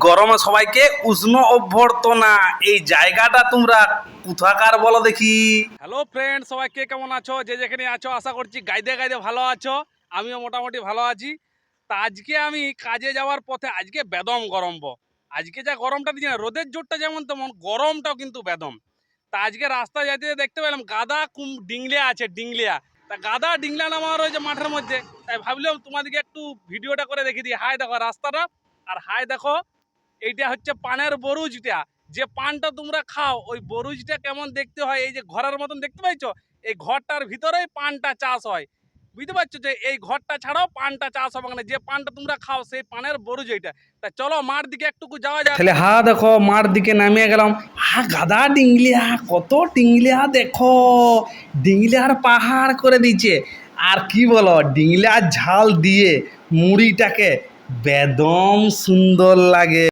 গরমে সবাইকে উষ্ণ অভ্যর্থনা। এই জায়গাটা তোমরা কোথাকার বলো দেখি? হ্যালো ফ্রেন্ড, সবাই কে কেমন আছো? যে যেখানে আছো আশা করছি গাইদে গাইদে ভালো আছো। আমিও মোটামুটি ভালো আছি। তা আজকে আমি কাজে যাওয়ার পথে আজকে বেদম গরম আজকে যা গরমটা দিচ্ছে না, রোদের জোরটা যেমন তেমন গরমটাও কিন্তু বেদম। তা আজকে রাস্তায় যাইতে যেতে দেখতে পেলাম গাদা ডিংলিয়া আছে, ডিংলিয়া। তা গাদা ডিংলা নামা রয়েছে মাঠের মধ্যে। তাই ভাবলাম তোমাদেরকে একটু ভিডিওটা করে দেখে দিই। হাই দেখো রাস্তাটা, আর হাই দেখো এইটা হচ্ছে পানের বরুজটা। যে পানটা তোমরা খাও ওই বরুজটা কেমন দেখতে হয়, এই যে ঘরের মতন দেখতে পাইছো, এই ঘরটার ভিতরেই পানটা চাষ হয়। বুঝতে পারছো যে এই ঘরটা ছাড়াও পানটা চাষ হবে, মানে যে পানটা তোমরা খাও সেই পানের বরুজ এইটা। তা চলো মাঠ দিকে একটুকু যাওয়া যাক। তাহলে দেখো মার দিকে নামিয়ে গেলাম। গাদা ডিংলিয়া, কত ডিংলিয়া দেখো। ডিংলিয়ার পাহাড় করে দিয়েছে। আর কি বলো, ডিংলিয়ার ঝাল দিয়ে মুড়িটাকে বেদম সুন্দর লাগে।